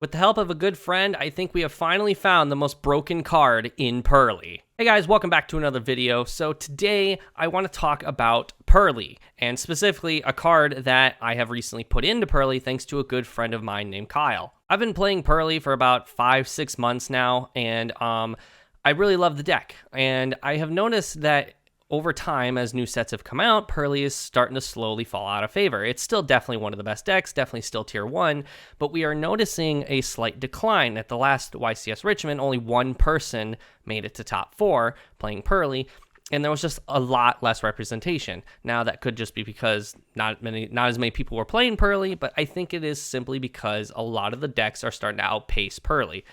With the help of a good friend, I think we have finally found the most broken card in Purrely. Hey guys, welcome back to another video. So today I want to talk about Purrely, and specifically a card that I have recently put into Purrely thanks to a good friend of mine named Kyle. I've been playing Purrely for about 5-6 months now, and I really love the deck. And I have noticed that over time, as new sets have come out, Purrely is starting to slowly fall out of favor. It's still definitely one of the best decks, definitely still tier 1, but we are noticing a slight decline. At the last YCS Richmond, only one person made it to top 4 playing Purrely, and there was just a lot less representation. Now, that could just be because not as many people were playing Purrely, but I think it is simply because a lot of the decks are starting to outpace Purrely.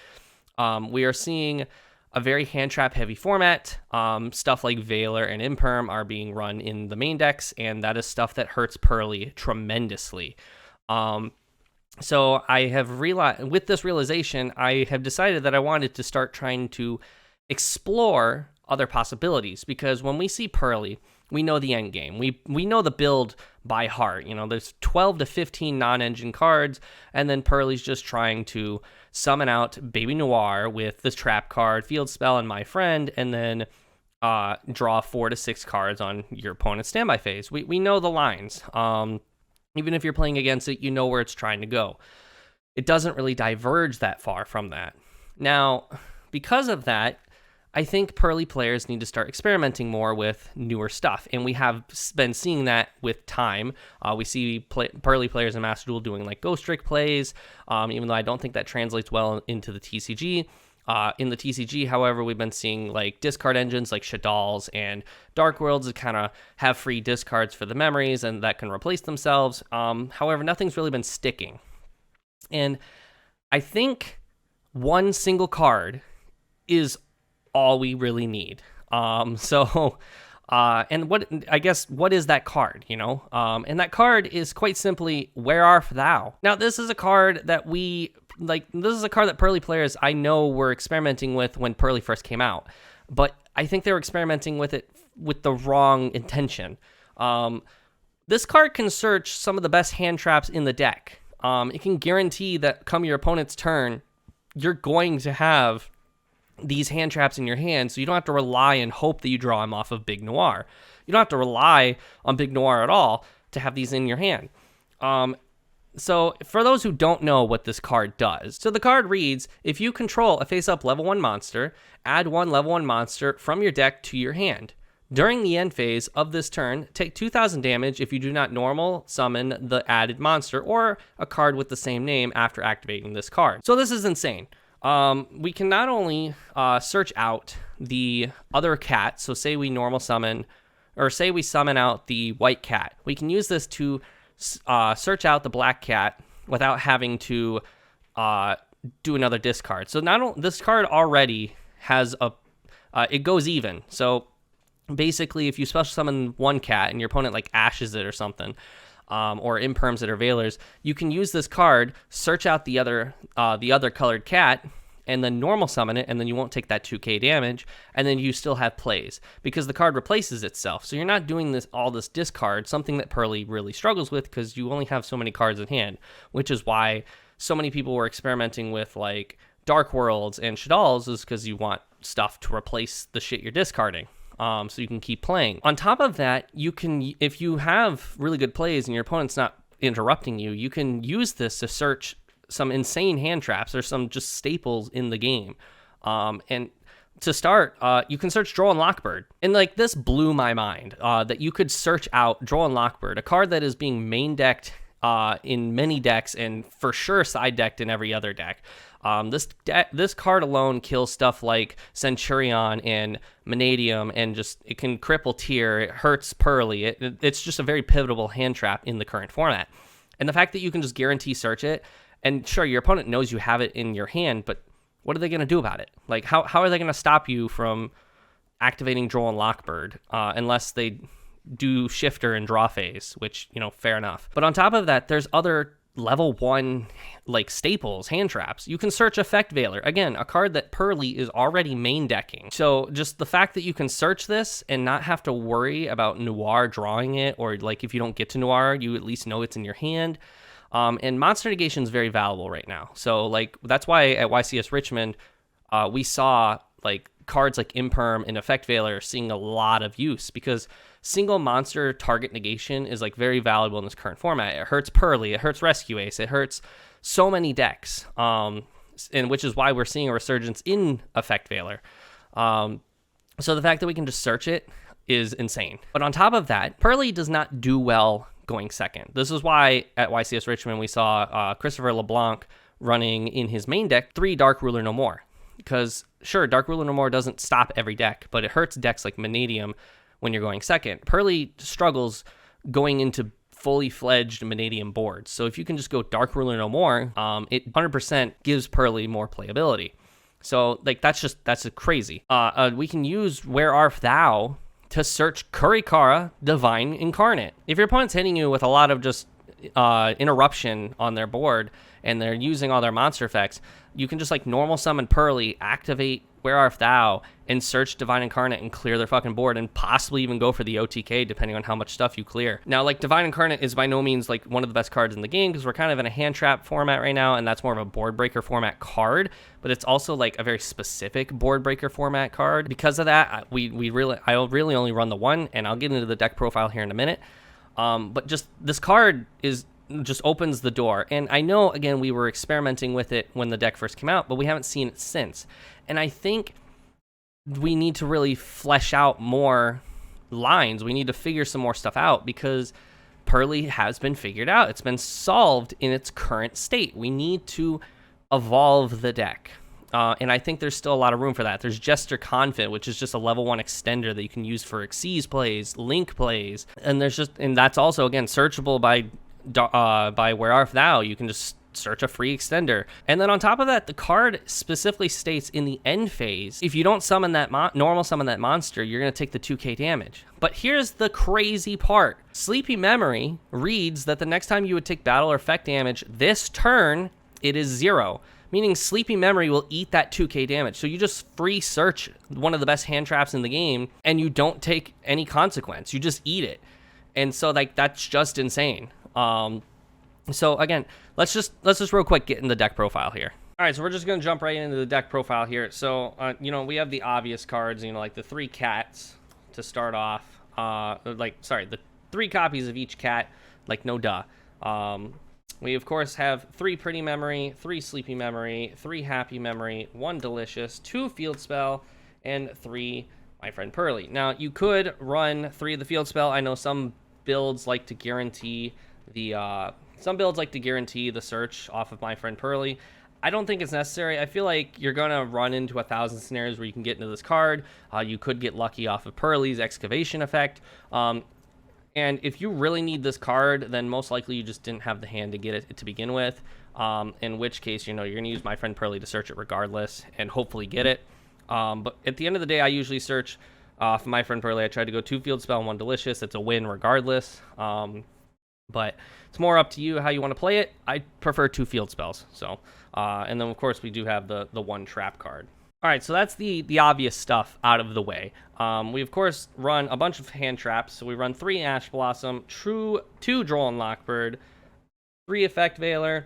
We are seeing a very hand trap heavy format. Stuff like Veiler and Imperm are being run in the main decks, and that is stuff that hurts Purrely tremendously. So I have realized, with this realization, I have decided that I wanted to start trying to explore other possibilities, because when we see Purrely, we know the end game. We know the build by heart. You know, there's 12 to 15 non-engine cards, and then Purrely's just trying to summon out Baby Noir with this trap card, Field Spell, and My Friend, and then draw 4 to 6 cards on your opponent's standby phase. We know the lines. Even if you're playing against it, you know where it's trying to go. It doesn't really diverge that far from that. Now, because of that, I think Purrely players need to start experimenting more with newer stuff, and we have been seeing that with time. We see Purrely players in Master Duel doing like Ghost Trick plays, even though I don't think that translates well into the TCG. In the TCG, however, we've been seeing like discard engines like Shadal's and Dark Worlds that kind of have free discards for the memories and that can replace themselves. However, nothing's really been sticking. And I think one single card is all we really need. And what is that card, you know? And that card is quite simply, Where Art Thou? Now, this is a card that this is a card that Purrely players I know were experimenting with when Purrely first came out, but I think they were experimenting with it with the wrong intention. This card can search some of the best hand traps in the deck. It can guarantee that come your opponent's turn, you're going to have these hand traps in your hand, so you don't have to rely and hope that you draw them off of Big Noir. You don't have to rely on Big Noir at all to have these in your hand. So for those who don't know what this card does, so the card reads, if you control a face-up level 1 monster, add 1 level 1 monster from your deck to your hand. During the end phase of this turn, take 2,000 damage if you do not normal summon the added monster or a card with the same name after activating this card. So this is insane. We can not only search out the other cat, so say we normal summon, or say we summon out the white cat. We can use this to search out the black cat without having to do another discard. So this card already has it goes even. So basically, if you special summon one cat and your opponent like ashes it or something, or imperms it or veilers, you can use this card, search out the other colored cat, and then normal summon it, and then you won't take that 2k damage, and then you still have plays, because the card replaces itself. So you're not doing all this discard, something that Purrely really struggles with, because you only have so many cards in hand, which is why so many people were experimenting with like Dark Worlds and Shadal's, is because you want stuff to replace the shit you're discarding. So you can keep playing. On top of that, you can, if you have really good plays and your opponent's not interrupting you, you can use this to search some insane hand traps or some just staples in the game. And to start, you can search Droll and Lockbird. And like this blew my mind, that you could search out Droll and Lockbird, a card that is being main decked in many decks and for sure side decked in every other deck. This card alone kills stuff like Centurion and Manadium, and just it can cripple tier. It hurts Purrely. It's just a very pivotal hand trap in the current format. And the fact that you can just guarantee search it, and sure, your opponent knows you have it in your hand, but what are they going to do about it? Like, how are they going to stop you from activating Droll and Lockbird unless they do Shifter and Draw Phase, which, you know, fair enough. But on top of that, there's other level 1 like staples, hand traps. You can search Effect Veiler, again, a card that Purrely is already main decking. So just the fact that you can search this and not have to worry about Noir drawing it, or like if you don't get to Noir, you at least know it's in your hand. And monster negation is very valuable right now. So like that's why at YCS Richmond, we saw like cards like Imperm and Effect Veiler seeing a lot of use, because single monster target negation is like very valuable in this current format. It hurts Purrely, it hurts Rescue Ace, it hurts so many decks, and which is why we're seeing a resurgence in Effect Veiler. So the fact that we can just search it is insane. But on top of that, Purrely does not do well going second. This is why at YCS Richmond we saw Christopher LeBlanc running in his main deck 3 Dark Ruler No More. Because sure, Dark Ruler No More doesn't stop every deck, but it hurts decks like Vanadium when you're going second. Purrely struggles going into fully fledged Vanadium boards. So if you can just go Dark Ruler No More, it 100% gives Purrely more playability. So like that's crazy. We can use Where Art Thou to search Kurikara Divine Incarnate. If your opponent's hitting you with a lot of just interruption on their board and they're using all their monster effects, you can just like normal summon Purrely, activate Where Art Thou, and search Divine Incarnate and clear their fucking board, and possibly even go for the OTK depending on how much stuff you clear. Now, like Divine Incarnate is by no means like one of the best cards in the game, because we're kind of in a hand trap format right now, and that's more of a board breaker format card, but it's also like a very specific board breaker format card. Because of that, I really only run the one, and I'll get into the deck profile here in a minute. But just this card just opens the door. And I know, again, we were experimenting with it when the deck first came out, but we haven't seen it since. And I think we need to really flesh out more lines. We need to figure some more stuff out, because Purrely has been figured out. It's been solved in its current state. We need to evolve the deck. And I think there's still a lot of room for that. There's Jester Confit, which is just a level 1 extender that you can use for Xyz plays, Link plays. And that's also, again, searchable by Where Art Thou. You can just search a free extender. And then on top of that, the card specifically states in the end phase, if you don't summon that normal summon that monster, you're going to take the 2k damage. But here's the crazy part. Sleepy Memory reads that the next time you would take battle or effect damage this turn, it is 0. Meaning Sleepy Memory will eat that 2k damage. So you just free search one of the best hand traps in the game, and you don't take any consequence. You just eat it. And so like that's just insane. So again, let's just real quick get in the deck profile here. All right, so we're just gonna jump right into the deck profile here. So we have the obvious cards, like the 3 cats to start off. The 3 copies of each cat, like no duh. We of course have 3 Pretty Memory, 3 Sleepy Memory, 3 Happy Memory, 1 Delicious, 2 Field Spell, and 3 My Friend Purrely. Now you could run 3 of the Field Spell. I know some builds like to guarantee the search off of My Friend Purrely. I don't think it's necessary. I feel like you're gonna run into 1,000 scenarios where you can get into this card. You could get lucky off of Purrely's Excavation effect. And if you really need this card, then most likely you just didn't have the hand to get it to begin with. In which case, you're gonna use My Friend Purrely to search it regardless and hopefully get it. But at the end of the day, I usually search off My Friend Purrely. I try to go 2 Field Spell and 1 Delicious. It's a win regardless. But it's more up to you how you want to play it. I prefer 2 Field Spells. So, and then of course we do have the 1 Trap card. All right, so that's the obvious stuff out of the way. We of course run a bunch of hand traps. So we run 3 Ash Blossom, 2 Droll and Lockbird, 3 Effect Veiler,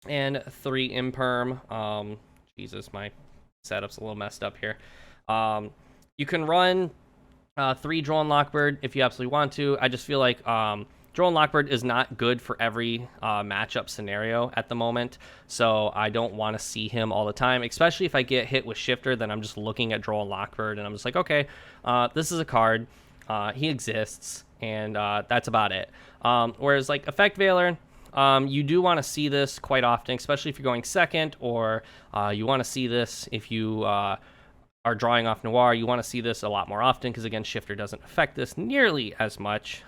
and 3 Imperm. Jesus, my setup's a little messed up here. You can run 3 Droll and Lockbird if you absolutely want to. I just feel like Droll and Lockbird is not good for every matchup scenario at the moment, so I don't want to see him all the time, especially if I get hit with Shifter. Then I'm just looking at Droll and Lockbird, and I'm just like, okay, this is a card. He exists, and that's about it. Whereas like Effect Veiler, you do want to see this quite often, especially if you're going second, or you want to see this if you are drawing off Noir. You want to see this a lot more often, because again, Shifter doesn't affect this nearly as much.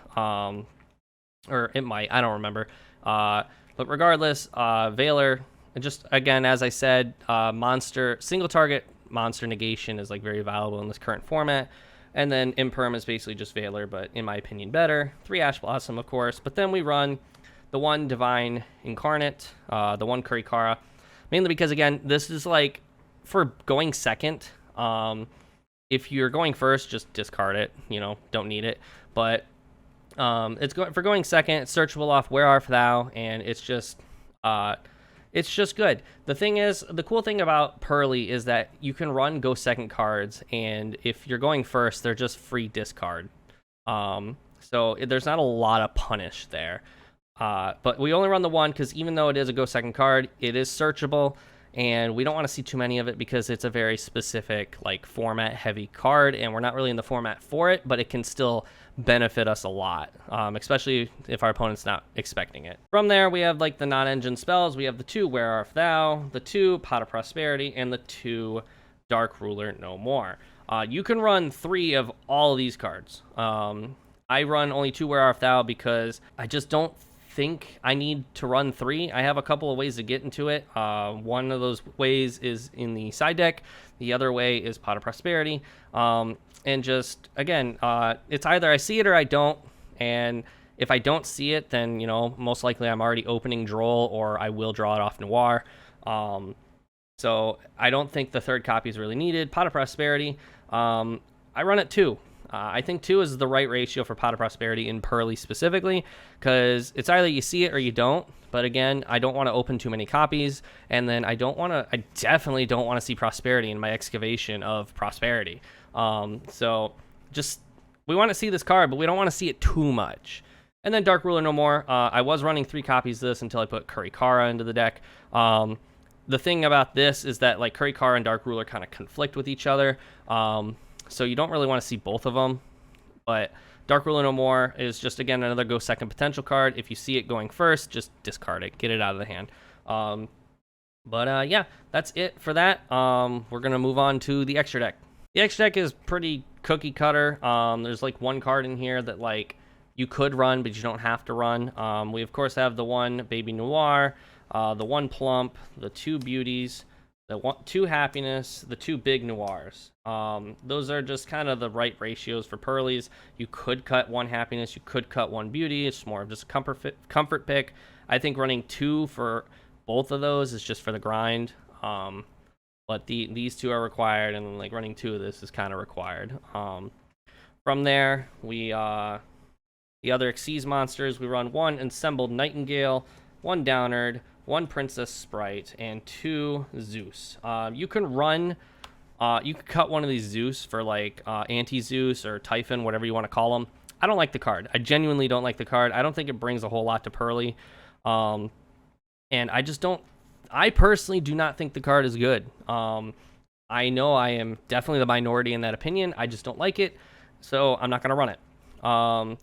Or it might, I don't remember. But regardless, Veiler, just again, as I said, single target monster negation is like very valuable in this current format. And then Imperm is basically just Veiler, but in my opinion better. 3 Ash Blossom, of course. But then we run the 1 Divine Incarnate, the 1 Kurikara. Mainly because, again, this is like for going second. If you're going first, just discard it. Don't need it. But For going second. It's searchable off Where Art Thou, and it's just good. The thing is, the cool thing about Purrely is that you can run go second cards, and if you're going first, they're just free discard. So there's not a lot of punish there. But we only run the one because even though it is a go second card, it is searchable, and we don't want to see too many of it because it's a very specific like format heavy card, and we're not really in the format for it, but it can still benefit us a lot, especially if our opponent's not expecting it. From there, we have like the non-engine spells. We have the 2 Where Art Thou, the 2 Pot of Prosperity, and the 2 Dark Ruler No More. You can run 3 of all of these cards. I run only 2 Where Art Thou because I just don't think I need to run 3. I have a couple of ways to get into it. One of those ways is in the side deck. The other way is Pot of Prosperity. And just, again, it's either I see it or I don't. And if I don't see it, then, most likely I'm already opening Droll, or I will draw it off Noir. So I don't think the third copy is really needed. Pot of Prosperity, I run it 2. I think 2 is the right ratio for Pot of Prosperity in Purrely specifically, because it's either you see it or you don't. But again, I don't want to open too many copies, and then I definitely don't want to see Prosperity in my excavation of Prosperity. So just, we want to see this card, but we don't want to see it too much. And then Dark Ruler No More. I was running 3 copies of this until I put Kurikara into the deck. The thing about this is that like Kurikara and Dark Ruler kind of conflict with each other. So you don't really want to see both of them, but Dark Ruler No More is just, again, another go second potential card. If you see it going first, just discard it, get it out of the hand. Yeah, that's it for that. We're going to move on to the extra deck. The extra deck is pretty cookie cutter. There's like one card in here that like you could run, but you don't have to run. We of course have the 1 Baby Noir, the 1 Plump, the 2 Beauties, the 2 Happiness, the 2 Big Noirs. Those are just kind of the right ratios for Purrely's. You could cut 1 Happiness, you could cut 1 Beauty. It's more of just a comfort pick. I think running 2 for both of those is just for the grind. But these 2 are required, and like running 2 of this is kind of required. From there, the other Xyz monsters, we run 1 Assembled Nightingale, 1 Downard, 1 Princess Sprite, and 2 Zeus. You can run, you can cut one of these Zeus for like Anti-Zeus or Typhon, whatever you want to call them. I don't like the card. I genuinely don't like the card. I don't think it brings a whole lot to Purrely. And I personally do not think the card is good. I know I am definitely the minority in that opinion. I just don't like it, so I'm not going to run it.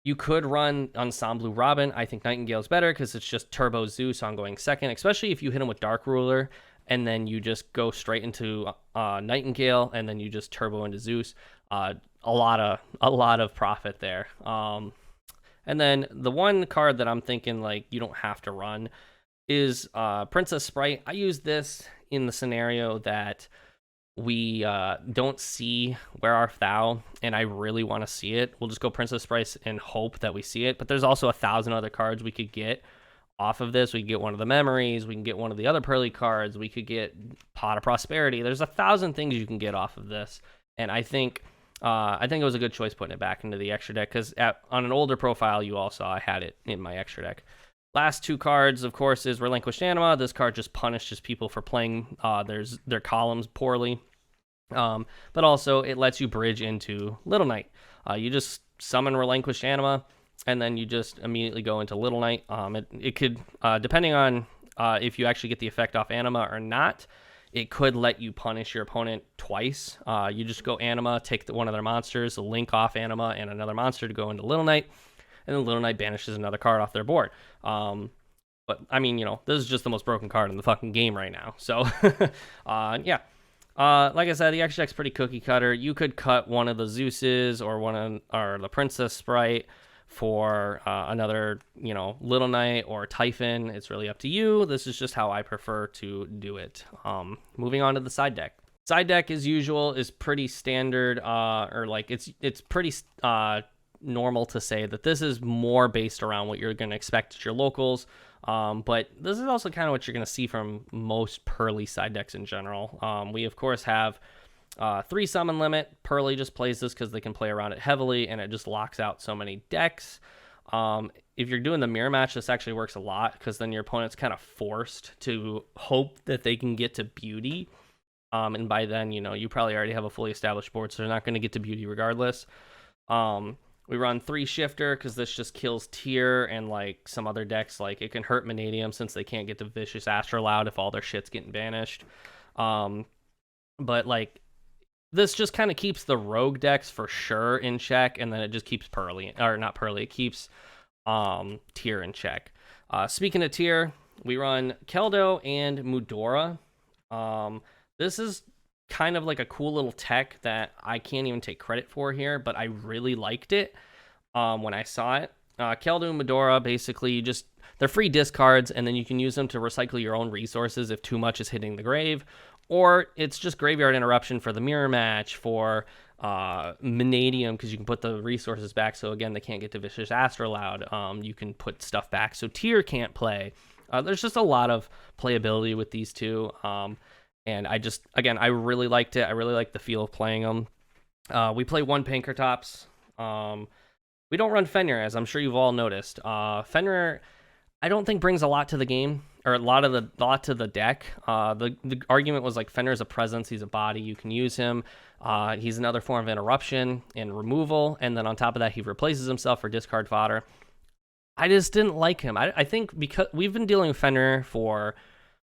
You could run Ensemble Robin. I think Nightingale's better because it's just Turbo Zeus on going second, especially if you hit him with Dark Ruler and then you just go straight into Nightingale and then you just turbo into Zeus. A lot of profit there. And then the one card that I'm thinking like you don't have to run is Princess Sprite. I use this in the scenario that we don't see Where Art Thou, and I really want to see it. We'll just go Princess Sprite and hope that we see it. But there's also 1,000 other cards we could get off of this. We could get one of the memories. We can get one of the other Purrely cards. We could get Pot of Prosperity. There's 1,000 things you can get off of this, and I think it was a good choice putting it back into the extra deck because on an older profile you all saw I had it in my extra deck. Last 2 cards, of course, is Relinquished Anima. This card just punishes people for playing their columns poorly. But also, it lets you bridge into Little Knight. You just summon Relinquished Anima, and then you just immediately go into Little Knight. It could, depending on if you actually get the effect off Anima or not, it could let you punish your opponent twice. You just go Anima, take one of their monsters, link off Anima and another monster to go into Little Knight, and then Little Knight banishes another card off their board. But, I mean, this is just the most broken card in the fucking game right now. So, yeah. Like I said, the extra deck's pretty cookie cutter. You could cut one of the Zeuses or the Princess Sprite for another, Little Knight or Typhon. It's really up to you. This is just how I prefer to do it. Moving on to the side deck. Side deck, as usual, is pretty standard, it's pretty normal to say that this is more based around what you're going to expect at your locals. But this is also kind of what you're going to see from most Purrely side decks in general. We, of course, have 3 summon limit. Purrely just plays this because they can play around it heavily, and it just locks out so many decks. If you're doing the mirror match, this actually works a lot because then your opponent's kind of forced to hope that they can get to beauty. And by then, you probably already have a fully established board, so they're not going to get to beauty regardless. We run 3 shifter because this just kills tier and like some other decks. Like it can hurt Manadium since they can't get to vicious Astrolaud if all their shit's getting banished. But like this just kind of keeps the rogue decks for sure in check, and then it just keeps Purrely, or not Purrely, it keeps tier in check. Speaking of tier, we run Keldo and Mudora. This is kind of like a cool little tech that I can't even take credit for here, but I really liked it when I saw it. Keldo and Medora, basically, they're free discards, and then you can use them to recycle your own resources if too much is hitting the grave, or it's just graveyard interruption for the mirror match, for Manadium, because you can put the resources back, so again, they can't get to Vicious Astrolaud. You can put stuff back, so Tier can't play. There's just a lot of playability with these two. And I really liked it. I really liked the feel of playing them. We play 1 Pankratops. We don't run Fenrir, as I'm sure you've all noticed. Fenrir, I don't think brings a lot to the game, or a lot to the deck. The argument was like Fenrir's a presence, he's a body, you can use him. He's another form of interruption and removal, and then on top of that, he replaces himself for discard fodder. I just didn't like him. I think because we've been dealing with Fenrir for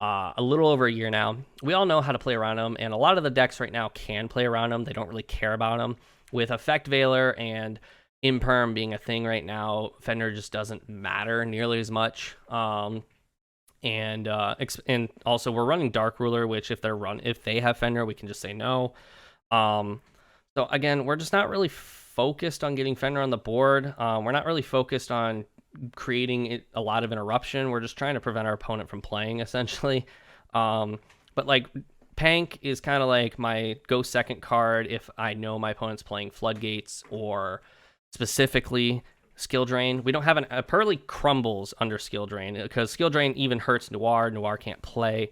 a little over a year now. We all know how to play around them, and a lot of the decks right now can play around them. They don't really care about them. With Effect Veiler and Imperm being a thing right now, Fenrir just doesn't matter nearly as much. And also we're running Dark Ruler, which if they have Fenrir, we can just say no. So again, we're just not really focused on getting Fenrir on the board. We're not really focused on creating a lot of interruption. We're just trying to prevent our opponent from playing, essentially. But like Pank is kind of like my go second card if I know my opponent's playing Floodgates or specifically Skill Drain. We don't have a Purrely crumbles under Skill Drain because Skill Drain even hurts Noir. Noir can't play.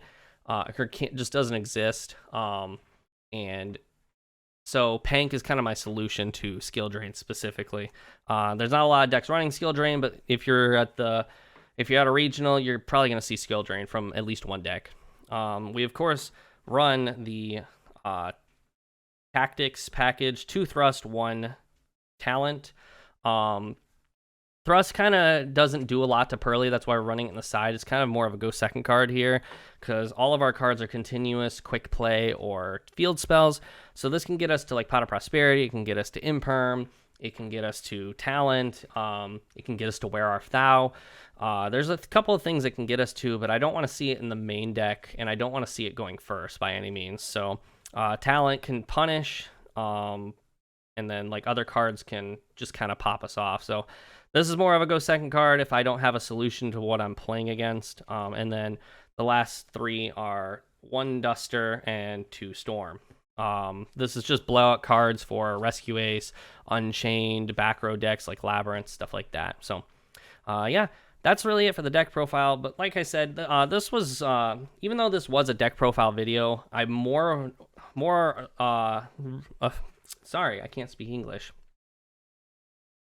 Just doesn't exist. And so Pank is kind of my solution to Skill Drain specifically. There's not a lot of decks running Skill Drain, but if you're at a regional, you're probably going to see Skill Drain from at least one deck. We of course run the Tactics package, 2 Thrust, 1 Talent. Thrust kind of doesn't do a lot to Purrely. That's why we're running it on the side. It's kind of more of a go second card here because all of our cards are continuous, quick play, or field spells. So this can get us to like Pot of Prosperity. It can get us to Imperm. It can get us to Talent. It can get us to Where Art Thou. There's a couple of things it can get us to, but I don't want to see it in the main deck, and I don't want to see it going first by any means. So Talent can punish, and then like other cards can just kind of pop us off. So this is more of a go second card if I don't have a solution to what I'm playing against. And then the last 3 are 1 Duster and 2 Storm. This is just blowout cards for Rescue Ace, Unchained, back row decks like Labyrinth, stuff like that. So yeah, that's really it for the deck profile. But like I said, this was, even though this was a deck profile video, I'm sorry, I can't speak English.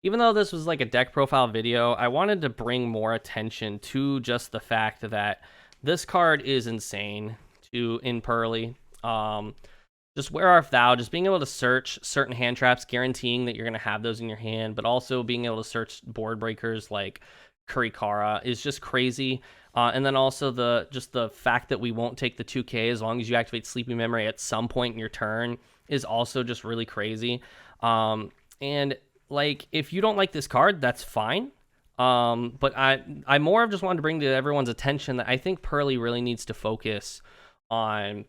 Even though this was like a deck profile video, I wanted to bring more attention to just the fact that this card is insane in Purrely. Just Where Art Thou, just being able to search certain hand traps, guaranteeing that you're going to have those in your hand, but also being able to search board breakers like Kurikara is just crazy. And then also the fact that we won't take the 2K as long as you activate Sleeping Memory at some point in your turn is also just really crazy. And like, if you don't like this card, that's fine. But I more of just wanted to bring to everyone's attention that I think Purrely really needs to focus on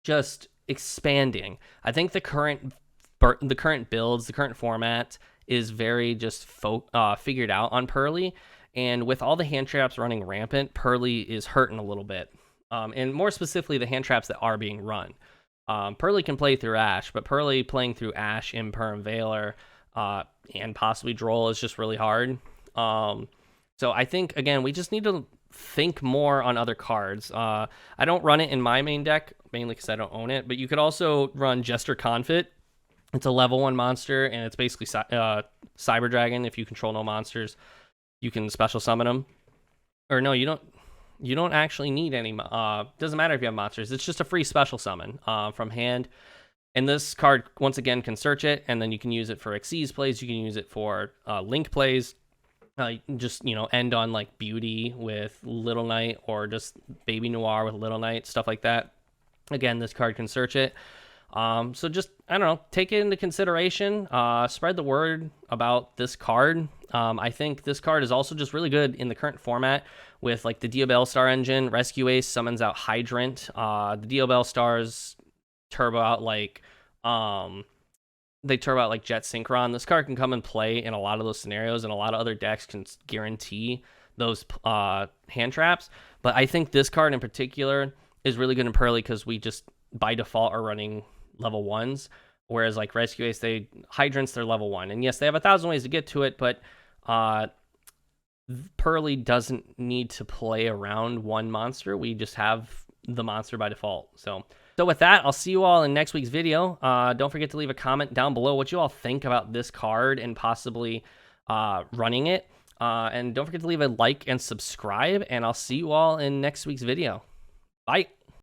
just expanding. I think the current builds, the current format is very just figured out on Purrely. And with all the hand traps running rampant, Purrely is hurting a little bit. And more specifically, the hand traps that are being run. Purrely can play through Ash, but Purrely playing through Ash, Imperm, Veiler, and possibly Droll is just really hard. So I think, again, we just need to think more on other cards. I don't run it in my main deck, mainly because I don't own it, but you could also run Jester Confit. It's a level 1 monster, and it's basically Cyber Dragon. If you control no monsters, you can special summon them. Or no, you don't actually need any. Doesn't matter if you have monsters. It's just a free special summon from hand. And this card, once again, can search it, and then you can use it for Xyz plays. You can use it for Link plays. Just, end on like Beauty with Little Knight, or just Baby Noir with Little Knight, stuff like that. Again, this card can search it. So just, I don't know, take it into consideration, spread the word about this card. I think this card is also just really good in the current format with like the Diabell Star engine. Rescue Ace summons out Hydrant. The Diabell Stars turbo out like, they turbo out like Jet Synchron. This card can come and play in a lot of those scenarios, and a lot of other decks can guarantee those hand traps. But I think this card in particular is really good in Purrely because we just by default are running level 1s, whereas like Rescue Ace, Hydrants, they're level 1. And yes, they have 1,000 ways to get to it, but Purrely doesn't need to play around one monster. We just have the monster by default. So with that, I'll see you all in next week's video. Don't forget to leave a comment down below what you all think about this card and possibly running it. And don't forget to leave a like and subscribe, and I'll see you all in next week's video. Bye.